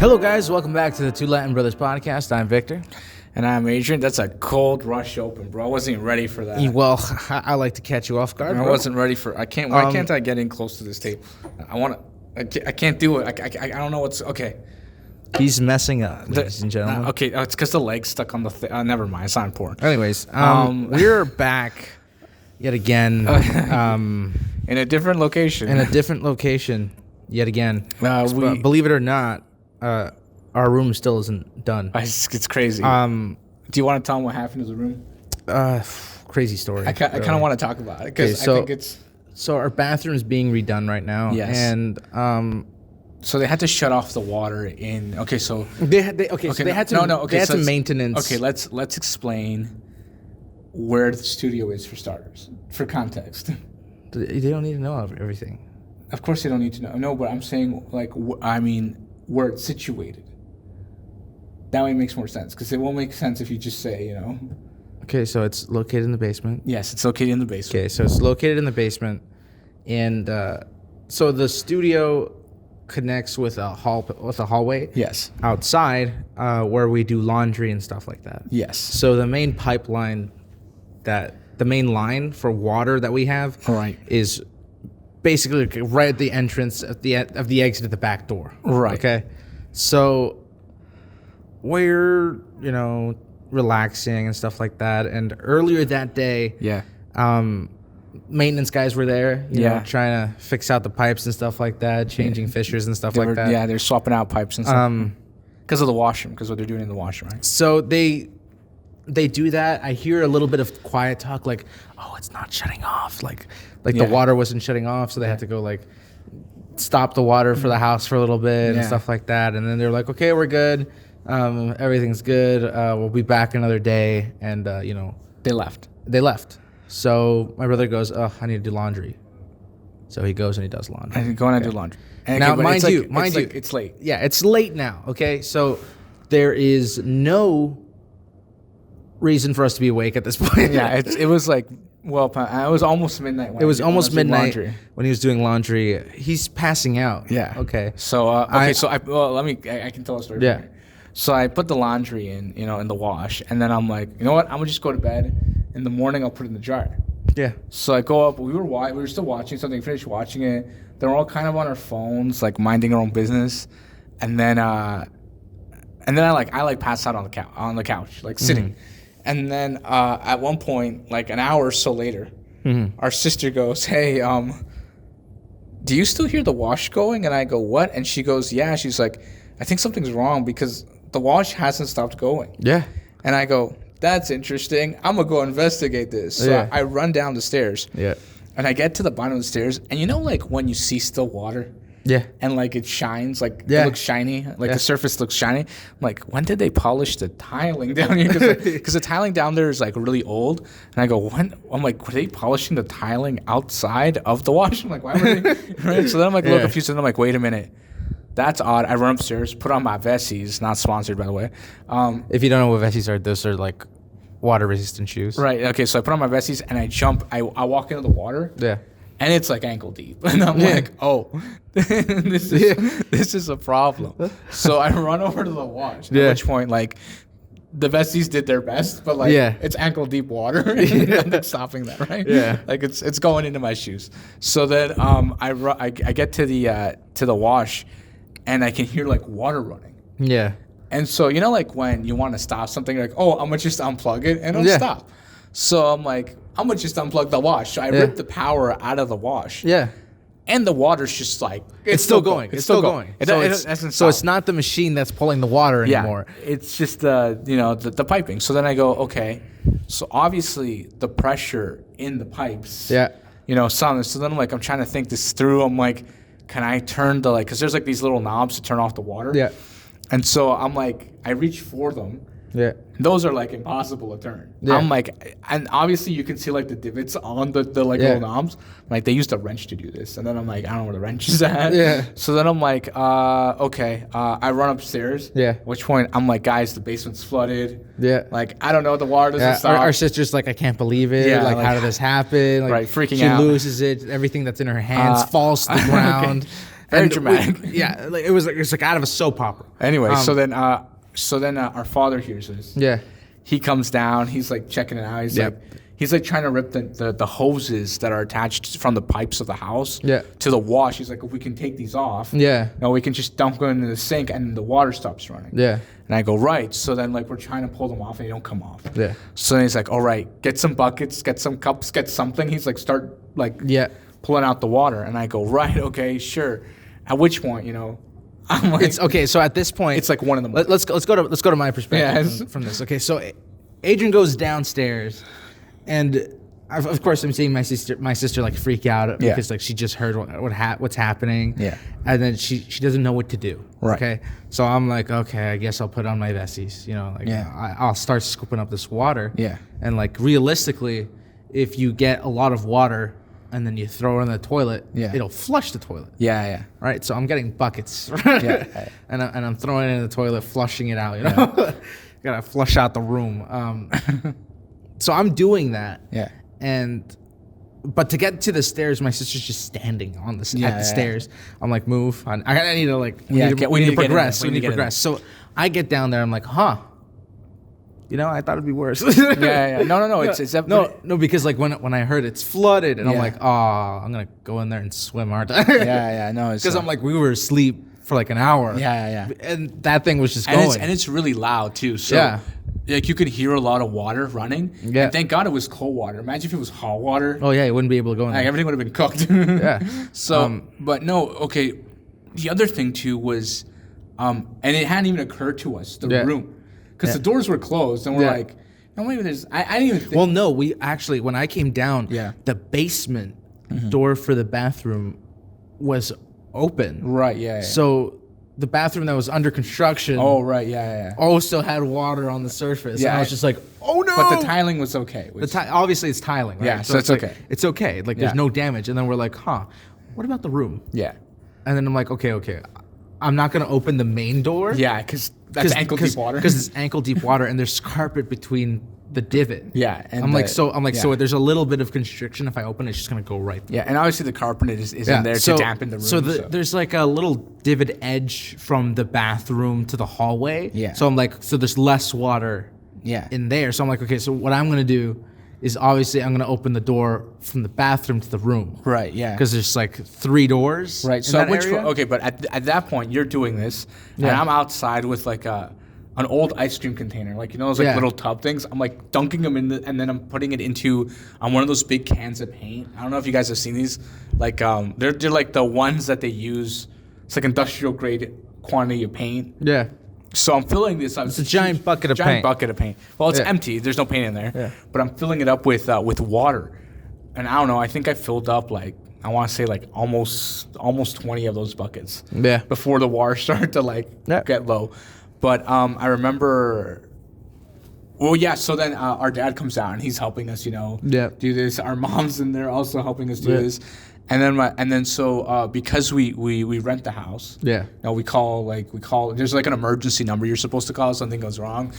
Hello, guys. Welcome back to the Two Latin Brothers podcast. I'm Victor. And I'm Adrian. That's a cold rush open, bro. I wasn't even ready for that. Well, I like to catch you off guard, I bro. wasn't ready for. I can't. Why can't I get in close to this tape? I want to. I can't do it. I don't know what's okay. He's messing up, ladies and gentlemen. Okay, it's because the leg's stuck on the. Never mind. It's not important. Anyways, we're back yet again. In a different location. Yet again. Believe it or not, our room still isn't done. It's crazy. Do you want to tell them what happened to the room? Crazy story. I kind of want to talk about it because I think it's. So our bathroom is being redone right now. Yes. And so they had to shut off the water in. Okay, so they had some maintenance. Okay, let's explain where the studio is for starters, for context. They don't need to know everything. Of course, they don't need to know. No, but I'm saying where it's situated. That way it makes more sense because it won't make sense if you just say, Okay, so it's located in the basement. Yes, it's located in the basement. Okay, so it's located in the basement, and so the studio connects with a hallway. Yes. Outside, where we do laundry and stuff like that. Yes. So the main pipeline, the main line for water that we have, is basically right at the entrance of the exit at the back door. Right. Okay. So we're relaxing and stuff like that, and earlier that day, maintenance guys were there, trying to fix out the pipes and stuff like that, changing fissures and stuff like that. Yeah, they're swapping out pipes and stuff. Because of the washroom, because what they're doing in the washroom, right? So they do that. I hear a little bit of quiet talk, like, "Oh, it's not shutting off." Like the water wasn't shutting off, so they had to go stop the water for the house for a little bit and stuff like that. And then they're like, "Okay, we're good. Everything's good. We'll be back another day." And they left. So my brother goes, "Oh, I need to do laundry." So he goes and he does laundry. I go and I do laundry. And now, mind you, it's late. Yeah, it's late now. Okay, so there is no reason for us to be awake at this point. Yeah, it was it was almost midnight. It was almost midnight when he was doing laundry. He's passing out. Yeah. Okay. So I can tell a story. Yeah. So I put the laundry in the wash, and then I'm like, you know what? I'm gonna just go to bed. In the morning, I'll put it in the dryer. Yeah. So I go up. We were still watching something. Finished watching it. They're all kind of on our phones, minding their own business, and then I pass out on the couch, sitting. And then at one point, an hour or so later, our sister goes, "Hey, do you still hear the wash going?" And I go, "What?" And she goes, "Yeah." She's like, "I think something's wrong because the wash hasn't stopped going." Yeah. And I go, "That's interesting. I'm going to go investigate this." So I run down the stairs. Yeah. And I get to the bottom of the stairs. And when you see still water? Yeah. And it shines, it looks shiny, the surface looks shiny. I'm like, when did they polish the tiling down here? Because the tiling down there is really old. And I go, when? I'm like, were they polishing the tiling outside of the wash? I'm like, why were they? Right? So then I'm a little confused. And I'm like, wait a minute. That's odd. I run upstairs, put on my Vessies, not sponsored by the way. If you don't know what Vessies are, those are water resistant shoes. Right. Okay. So I put on my Vessies and I jump. I walk into the water. Yeah. And it's ankle deep. And I'm like, oh, this is a problem. So I run over to the wash. At which point, the Vessies did their best, but it's ankle deep water. That's stopping that, right? Yeah. It's going into my shoes. So then I get to the wash, and I can hear water running. Yeah. And so when you want to stop something, you're like, oh, I'm gonna just unplug it and it'll stop. So I'm like, I'm gonna just unplug the wash. So I rip the power out of the wash. Yeah. And the water's just it's still going. It's still going. So it's not the machine that's pulling the water anymore. Yeah. It's just the piping. So then I go, okay. So obviously the pressure in the pipes. Yeah. So then I'm trying to think this through. I'm like, can I turn because there's these little knobs to turn off the water. Yeah. And so I'm like, I reach for them. Yeah. Those are impossible to turn. Yeah. I'm and obviously you can see the divots on the little knobs. They used a wrench to do this. And then I'm like, I don't know where the wrench is at. Yeah. So then I'm like, okay. I run upstairs. Yeah. At which point I'm like, guys, the basement's flooded. Yeah. I don't know, the water doesn't stop. Our sister's I can't believe it. Yeah, how did this happen? Right, freaking she out. She loses it. Everything that's in her hands falls to the ground. Okay. Very dramatic. Like it was like out of a soap opera. Anyway, so then our father hears this. Yeah. He comes down. He's like checking it out. He's like trying to rip the hoses that are attached from the pipes of the house to the wash. He's like, if we can take these off, we can just dump them into the sink and the water stops running. Yeah. And I go, right. So then like we're trying to pull them off and they don't come off. Yeah. So then he's like, all right, get some buckets, get some cups, get something. He's like, start like pulling out the water. And I go, right, okay, sure. At which point, I'm like, it's okay. So at this point, it's like one of them. Let's go to my perspective from this. Okay, so Adrian goes downstairs, and of course I'm seeing my sister like freak out because like she just heard what's happening. Yeah, and then she doesn't know what to do. Right. Okay, so I'm like, okay, I guess I'll put on my vesties. I'll start scooping up this water. Yeah, and like realistically, if you get a lot of water and then you throw it in the toilet, it'll flush the toilet. Yeah. Right? So I'm getting buckets. And I'm throwing it in the toilet, flushing it out, Gotta flush out the room. So I'm doing that. Yeah. But to get to the stairs, my sister's just standing on the at the stairs. I'm like, move. I need to like, we need to progress. We need to progress. So I get down there. I'm like, I thought it'd be worse. No. It's no, because like when I heard it's flooded, and I'm like, I'm gonna go in there and swim, aren't I? No, because I'm like, we were asleep for like an hour. And that thing was just going, and it's really loud too. So like you could hear a lot of water running. Yeah. And thank God it was cold water. Imagine if it was hot water. Oh yeah, you wouldn't be able to go in there. Like, everything would have been cooked. So, but no, okay. The other thing too was, and it hadn't even occurred to us the room. Because the doors were closed, and we're like, no, maybe there's... I didn't even think... Well, no, we actually... When I came down, the basement door for the bathroom was open. Right, yeah. So the bathroom that was under construction... Oh, right, yeah. Also had water on the surface. Yeah, and I was just like, oh, no! But the tiling was okay. Obviously, it's tiling, right? Yeah, so it's okay. It's okay. Like, there's no damage. And then we're like, what about the room? Yeah. And then I'm like, okay. I'm not going to open the main door. Yeah, because that's ankle deep water. Because it's ankle deep water, and there's carpet between the divot. Yeah, and I'm like, so there's a little bit of constriction. If I open it, it's just gonna go right. Yeah, and obviously the carpet is in there to dampen the room. So there's like a little divot edge from the bathroom to the hallway. Yeah. So I'm like, so there's less water. Yeah. In there, so I'm like, okay, so what I'm gonna do is obviously I'm gonna open the door from the bathroom to the room. Right. Yeah. Because there's like 3 doors. Right. So but at that point you're doing this, and I'm outside with like an old ice cream container, like those like little tub things. I'm like dunking them in, and then I'm putting it into one of those big cans of paint. I don't know if you guys have seen these. Like they're like the ones that they use. It's like industrial grade quantity of paint. Yeah. So I'm filling this up. It's a giant bucket of paint. Well, it's empty. There's no paint in there. Yeah. But I'm filling it up with water. And I don't know. I think I filled up like, I want to say like almost 20 of those buckets. Yeah. Before the water started to get low. But I remember. Well, yeah. So then our dad comes out and he's helping us, do this. Our mom's in there also helping us do this. And then because we rent the house, we call. There's like an emergency number you're supposed to call if something goes wrong,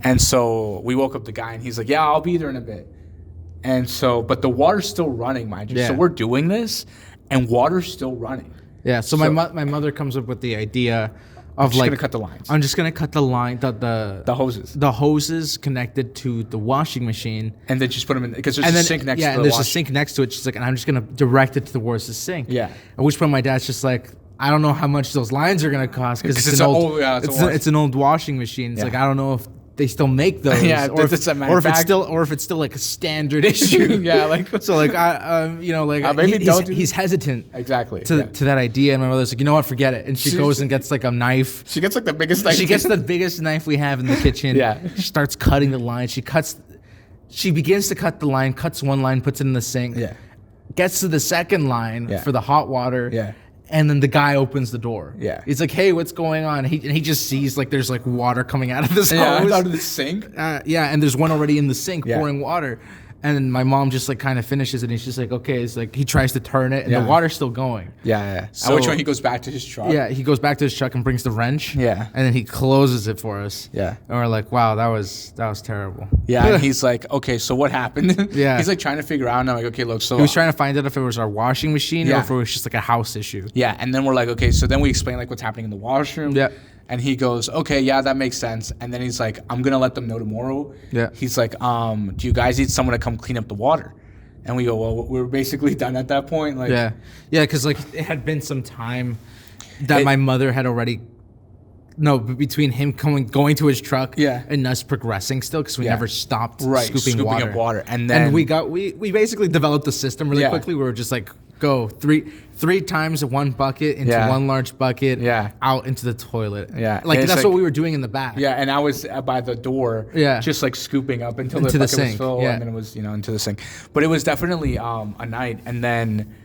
and so we woke up the guy and he's like, yeah, I'll be there in a bit, and so but the water's still running, mind you. So we're doing this, and water's still running. Yeah. So my mother comes up with the idea of gonna cut the lines. I'm just gonna cut the line, the hoses connected to the washing machine, and then just put them in because there's a sink next to it. Yeah, and there's a sink next to it. She's like, and I'm just gonna direct it towards the sink. Yeah. At which point my dad's just like, I don't know how much those lines are gonna cost because it's an old washing machine. It's like, I don't know if they still make those, or if it's still like a standard issue. He's hesitant to that idea, and my mother's like, you know what, forget it, and she goes and gets like a knife. She gets like the biggest knife. She gets the biggest knife we have in the kitchen. She starts cutting the line. She begins to cut the line, cuts one line, puts it in the sink. Gets to the second line for the hot water. And then the guy opens the door. Yeah. He's like, hey, what's going on? He just sees like there's like water coming out of this hose. Out of the sink? And there's one already in the sink pouring water. And my mom just like kind of finishes it, and he's just like, okay. It's like he tries to turn it, and the water's still going. Yeah. So, which one he goes back to his truck? Yeah, he goes back to his truck and brings the wrench. Yeah. And then he closes it for us. Yeah. And we're like, wow, that was terrible. Yeah. And he's like, okay, so what happened? Yeah. He's like trying to figure out, and I'm like, okay, look, so he was trying to find out if it was our washing machine or if it was just like a house issue. Yeah. And then we're like, okay, so then we explain like what's happening in the washroom. Yeah. And he goes, okay, yeah, that makes sense. And then he's like, I'm going to let them know tomorrow. Yeah. He's like, do you guys need someone to come clean up the water? And we go, well, we're basically done at that point. Like, yeah. Yeah, because like it had been some time that my mother had already... No, but between him going to his truck and us progressing still, because we never stopped scooping water. Up water. And then we basically developed the system really quickly. We were just like, go three times one bucket into one large bucket, out into the toilet. Yeah. Like that's what we were doing in the back. Yeah, and I was by the door, just like scooping up until into the bucket sink. was full, and then it was, into the sink. But it was definitely a night. And then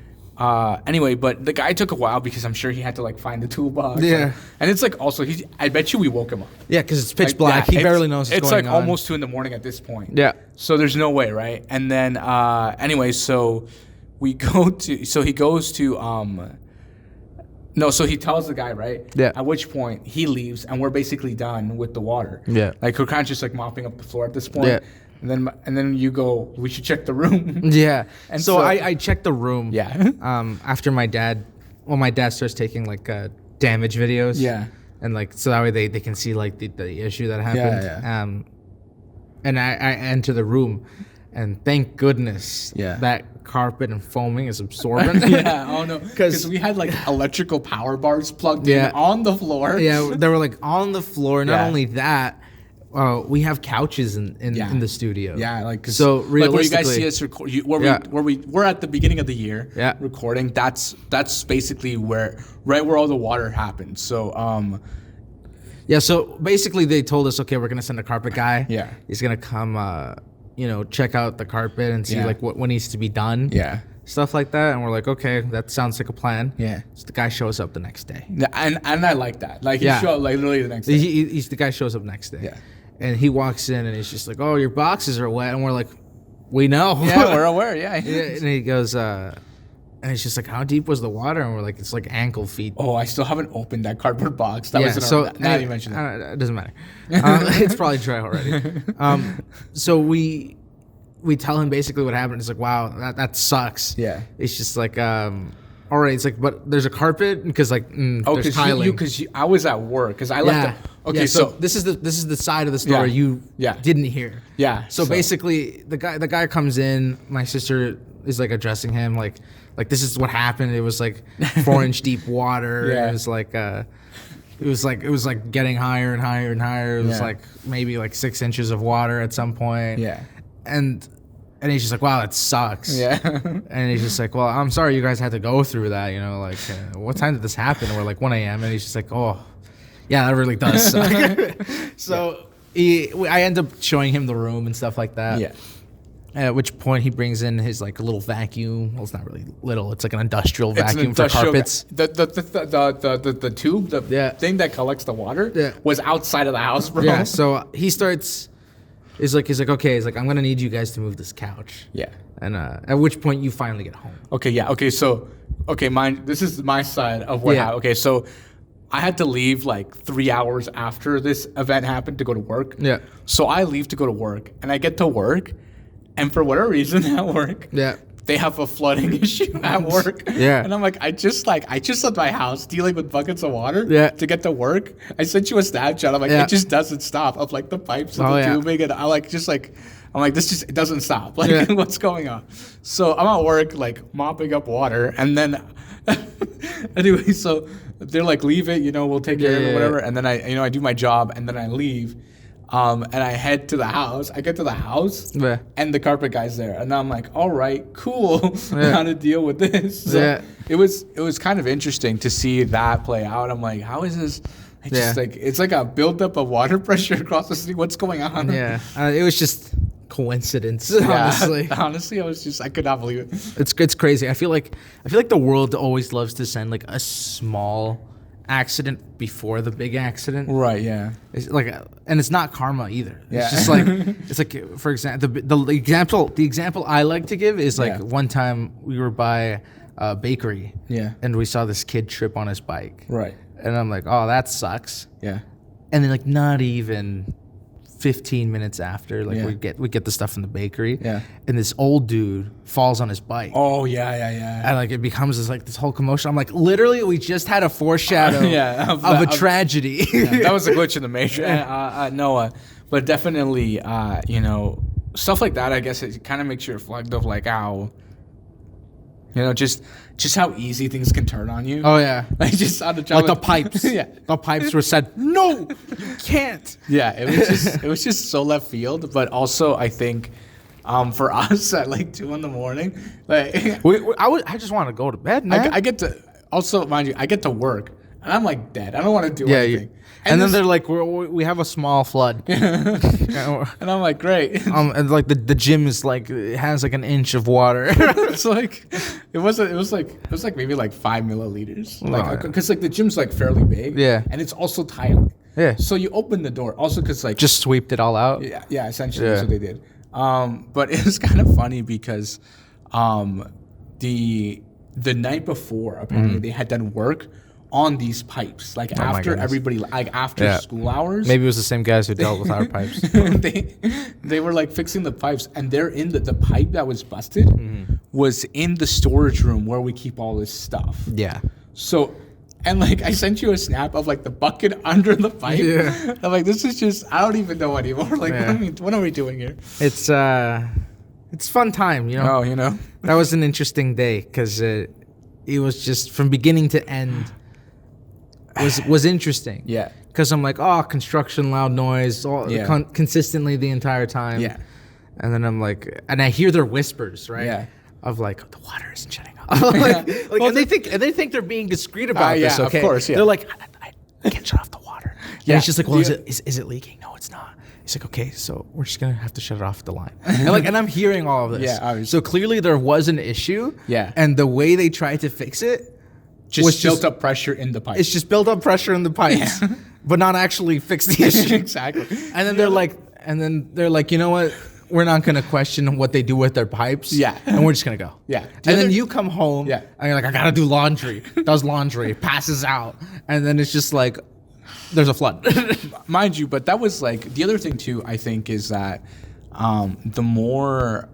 anyway, but the guy took a while because I'm sure he had to like find the toolbox. Yeah. And it's like also I bet you we woke him up. Yeah, because it's pitch black. He barely knows what's going on. It's like almost 2 a.m. at this point. Yeah. So there's no way, right? And then anyway, so we go to he goes to no, so he tells the guy, right? Yeah. At which point he leaves and we're basically done with the water. Yeah. Like we're kind of just like mopping up the floor at this point. Yeah. And then you go, we should check the room. Yeah. And so I checked the room. Yeah. After my dad starts taking like damage videos. Yeah. And like so that way they can see like the issue that happened. Yeah. And I enter the room, and thank goodness that carpet and foaming is absorbent. Yeah. Oh no. Because we had like electrical power bars plugged in on the floor. Yeah. They were like on the floor. Not only that. We have couches in the studio. Yeah, like so realistically, like where you guys see us record, where we're at the beginning of the year recording. That's basically where all the water happened. So so basically they told us, okay, we're gonna send a carpet guy. Yeah, he's gonna come, check out the carpet and see like what needs to be done. Yeah. Stuff like that, and we're like, okay, that sounds like a plan. Yeah. So the guy shows up the next day. And I like that. Like he showed up like literally the next day. He's the guy shows up next day. Yeah. And he walks in and he's just like, oh, your boxes are wet, and we're like, we know. Yeah, we're aware. Yeah. And he goes, and he's just like, how deep was the water? And we're like, it's like ankle feet. Oh, I still haven't opened that cardboard box. That was now you mentioned it. It doesn't matter. It's probably dry already. So we tell him basically what happened. It's like, wow, that sucks. Yeah. It's just like, all right. It's like, but there's a carpet because like there's tiling. Because I was at work because I left. Okay, so this is the side of the story you didn't hear. Yeah. So basically, the guy comes in. My sister is like addressing him like this is what happened. It was like 4-inch deep water. Yeah. It was like getting higher and higher and higher. It was like maybe like 6 inches of water at some point. Yeah. And he's just like, wow, that sucks. Yeah. And he's just like, well, I'm sorry you guys had to go through that. What time did this happen? And we're like 1 a.m. And he's just like, oh, yeah, that really does suck. So I end up showing him the room and stuff like that. Yeah. At which point he brings in his like little vacuum. Well, it's not really little. It's like an industrial vacuum for carpets. The tube, thing that collects the water was outside of the house, bro. Yeah. So he starts. He's like, okay. He's like, I'm gonna need you guys to move this couch. Yeah. And at which point you finally get home. Okay. Yeah. Okay. So, this is my side of what happened. Okay. So, I had to leave like 3 hours after this event happened to go to work. Yeah. So I leave to go to work, and I get to work, and for whatever reason at work, they have a flooding issue at work. Yeah. And I'm like, I just left my house dealing with buckets of water to get to work. I sent you a Snapchat. I'm like, it just doesn't stop of like the pipes and the tubing, and I'm like, it doesn't stop. Like, what's going on? So I'm at work like mopping up water, and then anyway, so they're like, leave it, we'll take care of it, whatever. And then I do my job, and then I leave. And I head to the house. I get to the house, and the carpet guy's there, and I'm like, "All right, cool. How to deal with this?" So it was kind of interesting to see that play out. I'm like, "How is this?" It's like a buildup of water pressure across the city. What's going on? Yeah, it was just coincidence. Honestly, I could not believe it. It's crazy. I feel like the world always loves to send like a small accident before the big accident. Right. Yeah. It's like, and it's not karma either. Yeah. It's just like, it's like, for example, the example I like to give is like one time we were by a bakery. Yeah. And we saw this kid trip on his bike. Right. And I'm like, oh, that sucks. Yeah. And then like not even 15 minutes after, like we get the stuff from the bakery. Yeah. And this old dude falls on his bike. Oh yeah. And like it becomes this whole commotion. I'm like, literally, we just had a foreshadow of a tragedy. That was a glitch in the matrix. Noah, but definitely, stuff like that. I guess it kind of makes you reflect of like how. Just how easy things can turn on you. Oh yeah, like just on the job. Like the pipes. The pipes were said, no, you can't. Yeah, it was just so left field. But also, I think, for us at like 2 a.m, like I just want to go to bed, man. I get to also mind you, I get to work and I'm like dead. I don't want to do anything. And then they're like, we have a small flood. And I'm like, great. And like the gym is like, it has like an inch of water. It's like, it was like maybe like 5 milliliters. Like, cause like the gym's like fairly big. Yeah. And it's also tiling. Yeah. So you open the door also cause like. Just sweeped it all out. Yeah. Essentially that's what they did. But it was kind of funny because, the night before apparently they had done work on these pipes, like after everybody, like after school hours. Maybe it was the same guys who dealt with our pipes. They were like fixing the pipes, and they're in the pipe that was busted was in the storage room where we keep all this stuff. Yeah. So, and like I sent you a snap of like the bucket under the pipe. Yeah. I'm like, this is just, I don't even know anymore. Like, what are we doing here? It's fun time, Oh, that was an interesting day because it was just from beginning to end. Was interesting. Yeah. Because I'm like, oh, construction, loud noise, consistently the entire time. Yeah. And then I'm like, and I hear their whispers, right? Yeah. Of like, the water isn't shutting off. And they think they're being discreet about this. Okay. Of course. Yeah. They're like, I can't shut off the water. Yeah. And it's just like, well, is it leaking? No, it's not. He's like, okay, so we're just gonna have to shut it off the line. And I'm hearing all of this. Yeah. So clearly there was an issue. Yeah. And the way they tried to fix it. Just built up pressure in the pipes. It's just built up pressure in the pipes, but not actually fix the issue. Exactly. And then they're like, you know what? We're not gonna question what they do with their pipes. Yeah. And we're just gonna go. Yeah. And then you come home. Yeah. And you're like, I gotta do laundry. Does laundry. Passes out. And then it's just like, there's a flood. Mind you, but that was like the other thing too. I think is that that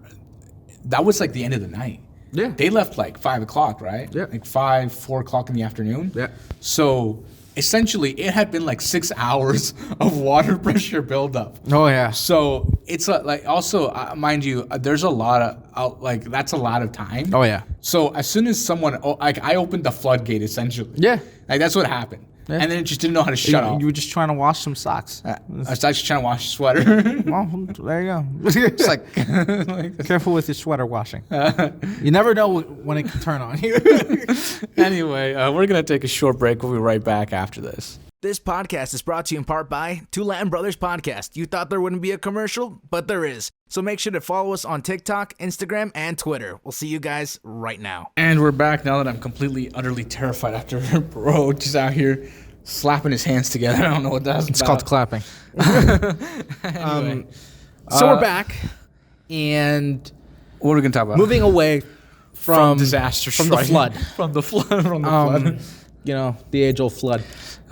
was like the end of the night. Yeah. They left like 5 o'clock, right? Yeah. Like 4 o'clock in the afternoon. Yeah. So essentially it had been like 6 hours of water pressure buildup. Oh yeah. So it's like also, mind you, there's a lot of like, that's a lot of time. Oh yeah. So as soon as someone, I opened the floodgate essentially. Yeah. Like that's what happened. Yeah. And then it just didn't know how to shut off. You were just trying to wash some socks. I was just trying to wash a sweater. Well, there you go. It's like careful with your sweater washing. You never know when it can turn on you. Anyway, we're going to take a short break. We'll be right back after this. This podcast is brought to you in part by Two Latin Brothers Podcast. You thought there wouldn't be a commercial, but there is. So make sure to follow us on TikTok, Instagram, and Twitter. We'll see you guys right now. And we're back now that I'm completely, utterly terrified after bro just out here slapping his hands together. I don't know what that's It's about. called clapping. Anyway. So we're back, and what are we going to talk about? Moving away from disaster, from the flood. From the flood. The age-old flood.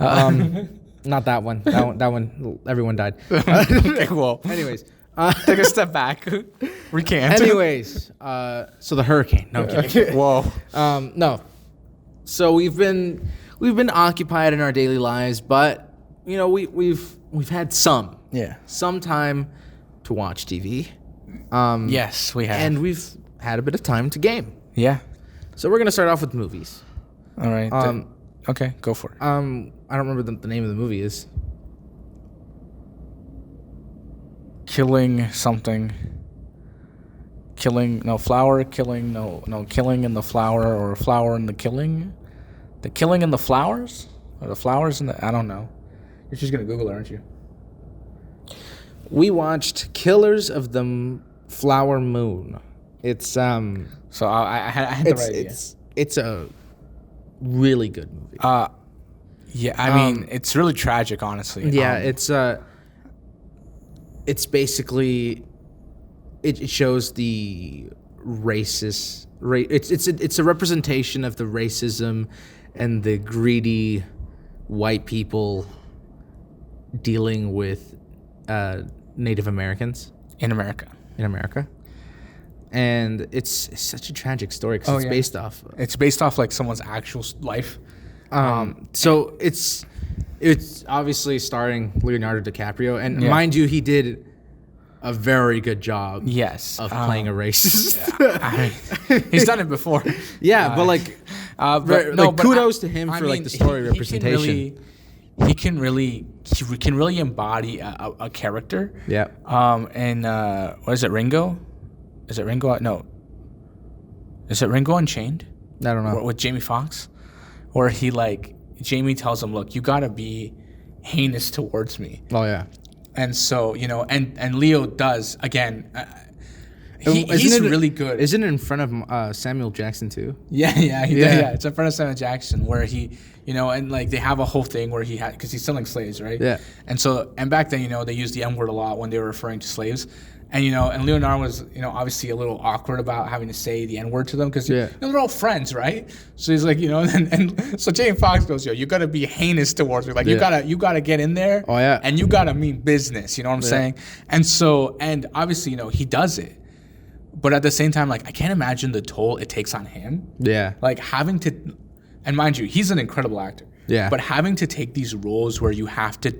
Not that one. That one. Everyone died. Okay, well. Anyways, take a step back. Recant. Anyways, so the hurricane. No, I'm kidding. Whoa. No. So we've been occupied in our daily lives, but we've had some time to watch TV. Yes, we have, and we've had a bit of time to game. Yeah. So we're gonna start off with movies. All right. Okay, go for it. I don't remember the name of the movie is. Killing something. Killing in the flower, or flower in the killing. The killing in the flowers? Or the flowers in the, I don't know. You're just going to Google it, aren't you? We watched Killers of the Flower Moon. It's So I had the right idea. It's a really good movie. Yeah, I mean, it's really tragic, honestly. Yeah, it's basically it shows the racist. It's a representation of the racism and the greedy white people dealing with Native Americans in America. And it's such a tragic story because It's based off like someone's actual life. So it's obviously starring Leonardo DiCaprio, and mind you, he did a very good job. Yes, of playing a racist. He's done it before. Yeah, but kudos to him for like the story representation. He can really embody a character. Yeah. And what is it, Ringo? Is it Ringo? No. Is it Ringo Unchained? I don't know. With Jamie Foxx, where he Jamie tells him, "Look, you gotta be heinous towards me." Oh yeah. And so and Leo does again. He's really good. Isn't it in front of Samuel Jackson too? Yeah, it's in front of Samuel Jackson where he, and like they have a whole thing where because he's selling slaves, right? Yeah. And back then, they used the N word a lot when they were referring to slaves. And, and Leonardo was, obviously a little awkward about having to say the N word to them because they're all friends, right? So he's like, and so Jamie Foxx goes, you got to be heinous towards me. Like, you got to get in there. Oh, yeah. And you got to mean business. You know what I'm saying? And so, and obviously, he does it. But at the same time, like, I can't imagine the toll it takes on him. Yeah. Like, having to, and mind you, he's an incredible actor. Yeah. But having to take these roles where you have to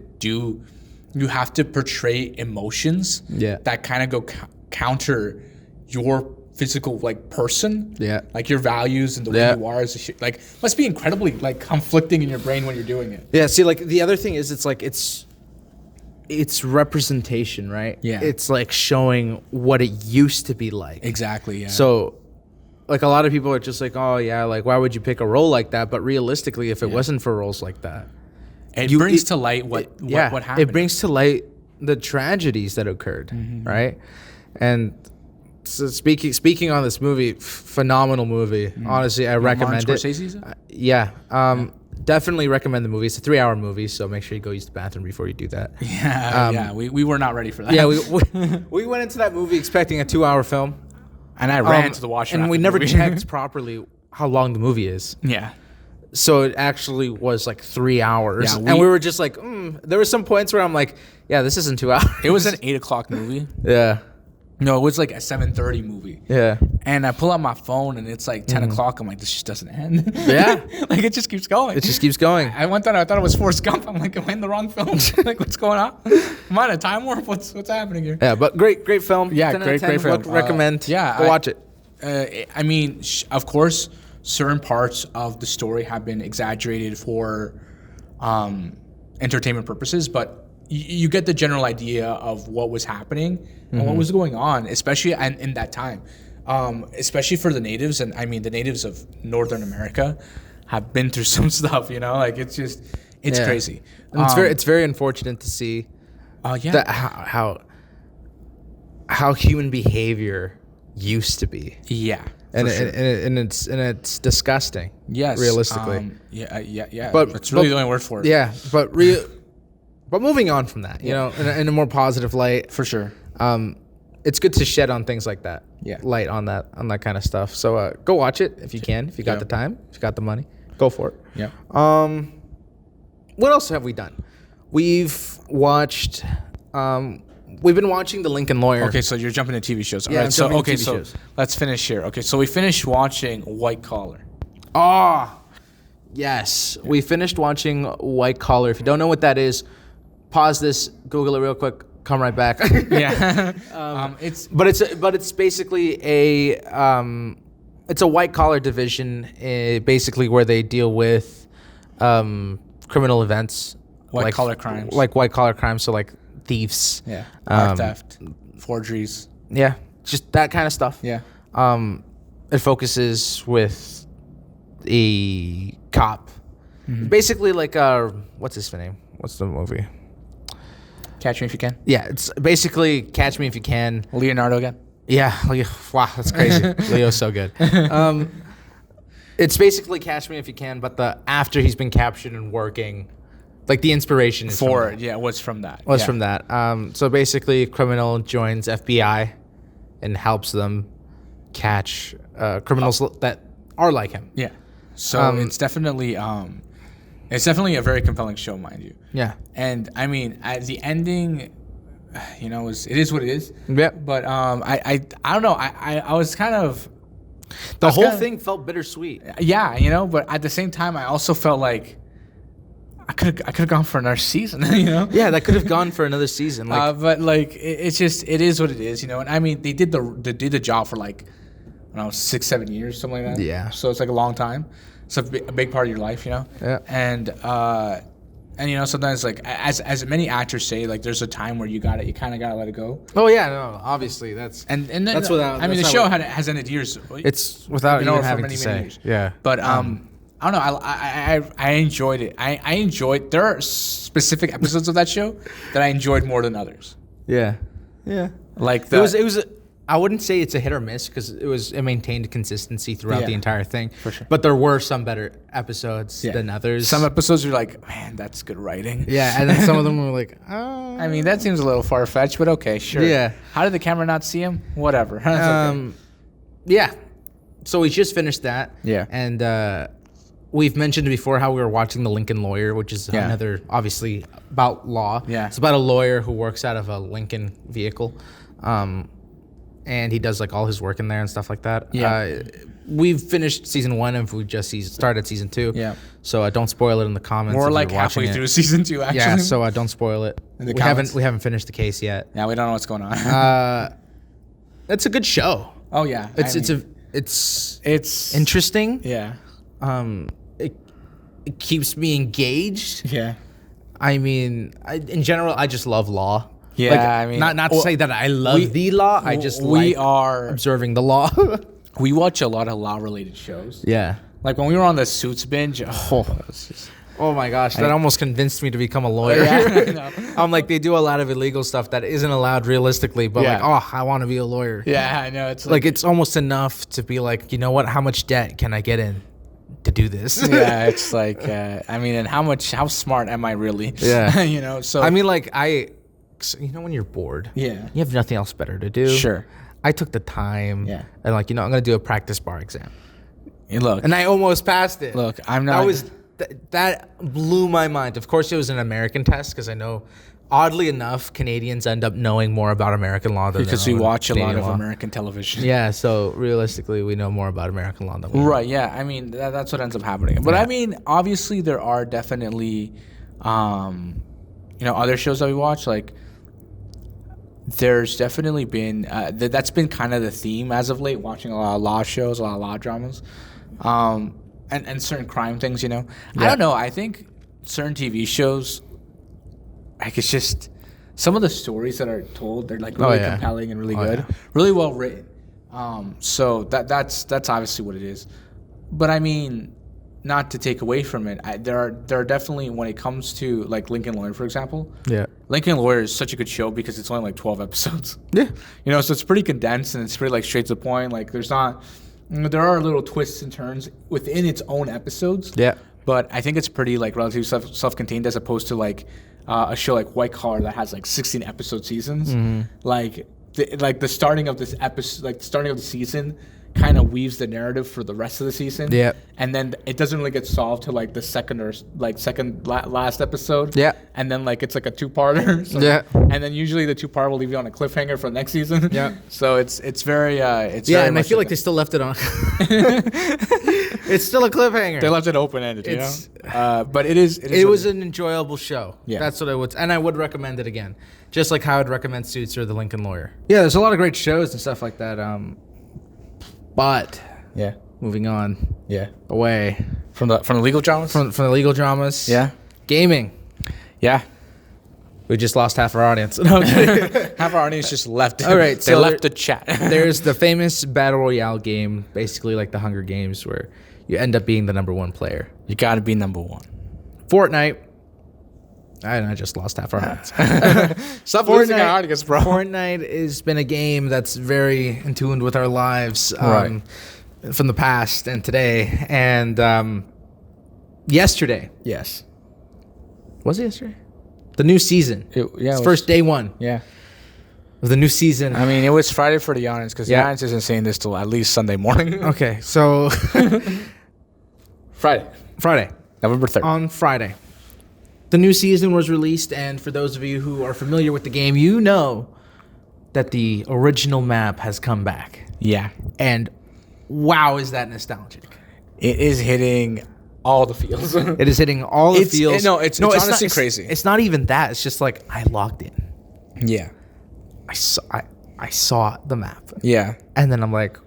portray emotions that kind of go counter your physical pperson, like your values and the way you are as a must be incredibly conflicting in your brain when you're doing it. Yeah, see, the other thing is it's representation, right? Yeah, it's showing what it used to be like. Exactly. Yeah. So a lot of people are just oh yeah, why would you pick a role like that? But realistically, if it wasn't for roles like that, it brings to light what happened. It brings to light the tragedies that occurred, right? And so speaking on this movie, phenomenal movie. Honestly, I recommend it. Definitely recommend the movie. It's a 3-hour movie, so make sure you go use the bathroom before you do that. Yeah, we were not ready for that. Yeah, we went into that movie expecting a 2-hour film, and I ran to the washroom, and we never checked properly how long the movie is. Yeah. So it actually was 3 hours. And we were just there were some points where I'm yeah, this isn't 2 hours. It was an 8:00 movie. Yeah. No, it was a 7:30 movie. Yeah. And I pull out my phone and it's 10 o'clock. I'm this just doesn't end. Yeah. It just keeps going. It just keeps going. I thought it was Forrest Gump. I'm am I in the wrong film? What's going on? Am I in a time warp? What's happening here? Yeah, but great film. Yeah, great film. Recommend. Go watch it. I mean, of course, certain parts of the story have been exaggerated for entertainment purposes, but you get the general idea of what was happening and what was going on, especially in that time, especially for the natives. And I mean, the natives of Northern America have been through some stuff, it's crazy. And it's very unfortunate to see that how human behavior used to be. Yeah. And it's disgusting. Yes. Realistically. Yeah. But it's really the only word for it. Yeah. But moving on from that, in a more positive light. For sure. It's good to shed on things like that. Yeah. Light on that kind of stuff. So go watch it if you can. If you got the time, if you got the money, go for it. Yeah. What else have we done? We've watched. We've been watching The Lincoln Lawyer. Okay, so you're jumping to TV shows. All right. I'm so TV shows. Let's finish here. Okay, so we finished watching White Collar. Yes. We finished watching White Collar. If you don't know what that is, pause this, Google it real quick, come right back. Yeah. It's basically it's a white collar division, basically where they deal with criminal events, white collar crimes, white collar crimes. So thieves, car theft, forgeries, just that kind of stuff. Yeah. It focuses with a cop, basically what's his name? What's the movie? Catch Me If You Can. Yeah, it's basically Catch Me If You Can. Leonardo again. Yeah, wow, that's crazy. Leo's so good. It's basically Catch Me If You Can, but the after he's been captured and working, like the inspiration is For from it, yeah, was from that. was from that. So basically, a criminal joins FBI and helps them catch criminals that are like him. Yeah. So it's definitely a very compelling show, mind you. Yeah. And I mean, the ending, you know, it is what it is. Yeah. But I don't know. I was kind of the whole thing felt bittersweet. Yeah, you know, but at the same time, I also felt like I could have gone for another season, you know? Yeah, that could have gone for another season. Like, but like it is what it is, you know. And I mean, they did the job for like, I don't know, 6-7 years, something like that. Yeah. So it's like a long time. It's a big part of your life, you know. Yeah. And you know, sometimes like as many actors say, like there's a time where you kind of gotta let it go. oh yeah, no, obviously that's And then, that's without. I mean, the show has ended years. It's without you know, even for having many, to many say. years. Yeah. But I don't know. I enjoyed it. I enjoyed. There are specific episodes of that show that I enjoyed more than others. Yeah. Yeah. Like It was. I wouldn't say it's a hit or miss because it maintained consistency throughout the entire thing. For sure. But there were some better episodes than others. Some episodes you're like, man, that's good writing. Yeah, and then some of them were like, oh. I mean, that seems a little far fetched, but okay, sure. Yeah. How did the camera not see him? Whatever. Okay. Yeah. So we just finished that. Yeah. And we've mentioned before how we were watching The Lincoln Lawyer, which is another, obviously, about law. Yeah. It's about a lawyer who works out of a Lincoln vehicle. And he does like all his work in there and stuff like that. Yeah. We've finished season 1 and we just started season 2. Yeah. So don't spoil it in the comments. We're if like you're watching halfway through season 2, actually. Yeah. So don't spoil it. In the we comments. haven't finished the case yet. Yeah, we don't know what's going on. It's a good show. Oh yeah. It's interesting. Yeah. It keeps me engaged. Yeah. I mean, in general, I just love law. Yeah, like, I mean, not to say that I love the law. I just like observing the law. We watch a lot of law-related shows. Yeah. Like when we were on the Suits binge. Oh my gosh, that almost convinced me to become a lawyer. Yeah, I'm like, they do a lot of illegal stuff that isn't allowed realistically, but like, oh, I want to be a lawyer. Yeah, I know. It's like it's almost enough to be like, you know what? How much debt can I get in to do this? Yeah, it's like, I mean, and how smart am I really? Yeah. You know, so. I mean, like you know, when you're bored, yeah, you have nothing else better to do. Sure. I took the time, and like, you know, I'm gonna do a practice bar exam. And look, and I almost passed it. Look, I'm not. That blew my mind. Of course, it was an American test because I know, oddly enough, Canadians end up knowing more about American law than because we watch a lot of American television. Yeah, so realistically, we know more about American law than we. Right. Yeah. I mean, that's what ends up happening. But I mean, obviously, there are definitely, you know, other shows that we watch like. There's definitely been that's been kind of the theme as of late, watching a lot of law shows, a lot of law dramas, and certain crime things, you know. I don't know. I think certain TV shows, like it's just some of the stories that are told, they're like really compelling and really good, really well written. So that's obviously what it is. But I mean, not to take away from it, there are definitely, when it comes to like Lincoln Lawyer, for example. Yeah. Lincoln Lawyer is such a good show because it's only like 12 episodes. Yeah. You know, so it's pretty condensed and it's pretty like straight to the point. Like there are little twists and turns within its own episodes. Yeah. But I think it's pretty like relatively self-contained as opposed to like a show like White Collar that has like 16 episode seasons. Mm-hmm. Like the starting of this episode, like the starting of the season, kind of weaves the narrative for the rest of the season. Yeah. And then it doesn't really get solved till like the second last episode. Yeah. And then like it's like a two-parter. So, yeah. And then usually the two-part will leave you on a cliffhanger for the next season. Yeah. So it's very it's yeah, very and I feel like they still left it on. It's still a cliffhanger. They left it open-ended, you know? But it was an enjoyable show. Yeah. That's what I would, and I would recommend it again. Just like how I'd recommend Suits or The Lincoln Lawyer. Yeah, there's a lot of great shows and stuff like that. But yeah, moving on. Yeah, away from the legal dramas. From the legal dramas. Yeah, gaming. Yeah, we just lost half our audience. No, half our audience just left. All right, they left the chat. There's the famous battle royale game, basically like the Hunger Games, where you end up being the number one player. You got to be number one. Fortnite. I just lost half our audience. Stop losing our audience, bro. Fortnite has been a game that's very in tune with our lives. Right. from the past and today. And yesterday. Yes. Was it yesterday? The new season. It's first day one. Yeah. Of the new season. I mean, it was Friday for the Giannis because Giannis isn't saying this till at least Sunday morning. Okay, so Friday, November 3rd. On Friday, the new season was released, and for those of you who are familiar with the game, you know that the original map has come back. Yeah. And wow, is that nostalgic? It is hitting all the feels. It is hitting all the feels. It's honestly crazy. It's not even that. It's just like I logged in. Yeah. I saw the map. Yeah. And then I'm like,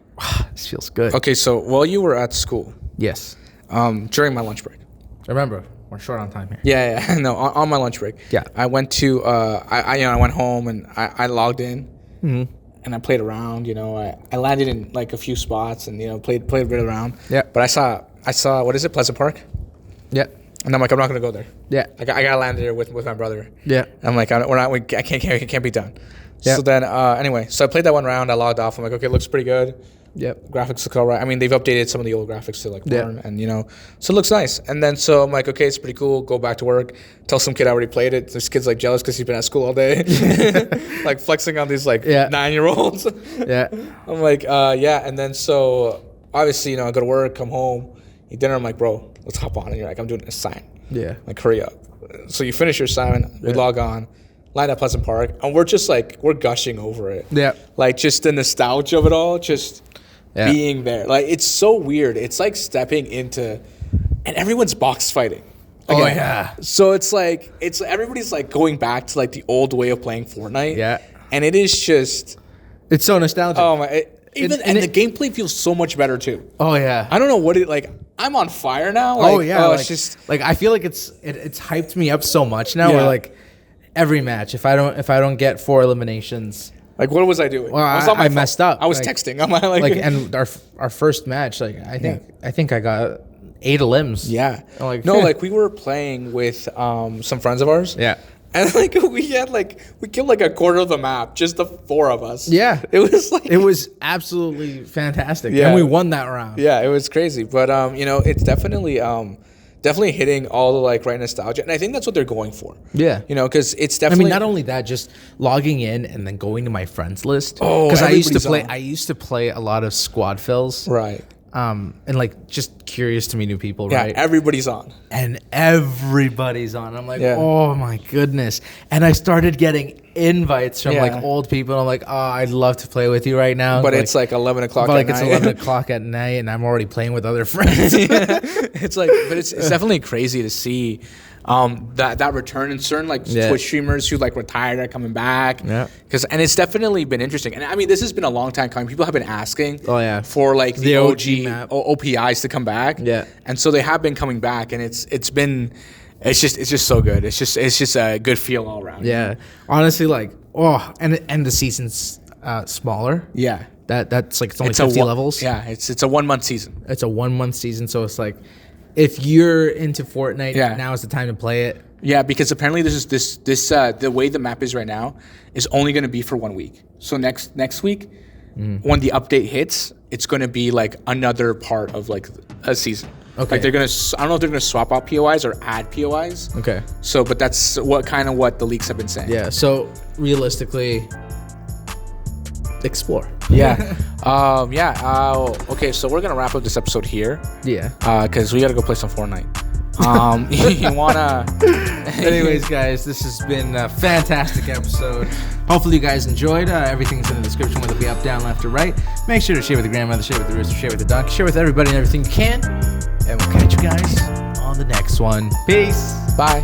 this feels good. Okay, so while you were at school. Yes. During my lunch break. Remember, we're short on time here. Yeah. No, on my lunch break. Yeah. I went to I went home and I logged in. Mm-hmm. And I played around, I landed in like a few spots and played a bit around. Yeah. But I saw what is it, Pleasant Park? Yeah. And I'm like, I'm not gonna go there. Yeah. I got landed there with my brother. Yeah. And I'm like, I can't be done. Yeah. So then anyway, so I played that one round. I logged off. I'm like, okay, it looks pretty good. Yep. Graphics look all right. I mean, they've updated some of the old graphics to like modern, and so it looks nice. And then so I'm like, okay, it's pretty cool. Go back to work. Tell some kid I already played it. This kid's like jealous because he's been at school all day, like flexing on these like 9-year-olds. Yeah. I'm like, yeah. And then so obviously, I go to work, come home, eat dinner. I'm like, bro, let's hop on. And you're like, I'm doing an assignment. Yeah. Like, hurry up. So you finish your assignment. We log on. Land at Pleasant Park, and we're just like we're gushing over it. Yeah, like just the nostalgia of it all, just being there. Like it's so weird. It's like stepping into, and everyone's box fighting. Again. Oh yeah. So it's like everybody's like going back to like the old way of playing Fortnite. Yeah, and it is just, it's so nostalgic. Oh my! The gameplay feels so much better too. Oh yeah. I don't know what it like. I'm on fire now. Like, like, it's just like I feel like it's hyped me up so much now. Where like. Every match, if I don't get 4 eliminations, like what was I doing? Well, I messed up. I was texting. I'm like and our first match, like I think I got 8 elims. Yeah. Like, like we were playing with some friends of ours. Yeah. And like we killed like a quarter of the map, just the 4 of us. Yeah. It was absolutely fantastic. Yeah. And we won that round. Yeah, it was crazy. But it's definitely hitting all the like right nostalgia, and I think that's what they're going for. Yeah, because it's definitely. I mean, not only that, just logging in and then going to my friends list. Oh, because I used to play a lot of squad fills. Right. And like just curious to meet new people. Yeah, right. Everybody's on. And everybody's on. I'm like, oh my goodness. And I started getting invites from like old people. I'm like, oh, I'd love to play with you right now. But it's like 11 o'clock. But like it's 11 o'clock at night, and I'm already playing with other friends. It's like, but it's definitely crazy to see that return in certain like Twitch streamers who like retired are coming back. Yeah. And it's definitely been interesting. And I mean, this has been a long time coming. People have been asking for like the OG map. OPIs to come back. Yeah. And so they have been coming back, and it's just so good. It's just a good feel all around. Yeah. Honestly, like and the season's smaller. Yeah. That's like it's only 50 levels. Yeah, it's a 1-month season. It's a 1-month season, so it's like if you're into Fortnite, now is the time to play it. Yeah, because apparently this the way the map is right now is only going to be for 1 week. So next week, when the update hits, it's going to be like another part of like a season. Okay. Like I don't know if they're gonna swap out POIs or add POIs. Okay. So, but that's what the leaks have been saying. Yeah. So realistically, explore. Yeah. Okay. So we're gonna wrap up this episode here. Yeah. Because we gotta go play some Fortnite. You wanna? Anyways, guys, this has been a fantastic episode. Hopefully you guys enjoyed. Everything's in the description, whether it be up, down, left, or right. Make sure to share with the grandmother, share with the rooster, share with the dog, share with everybody and everything you can. And we'll catch you guys on the next one. Peace. Bye.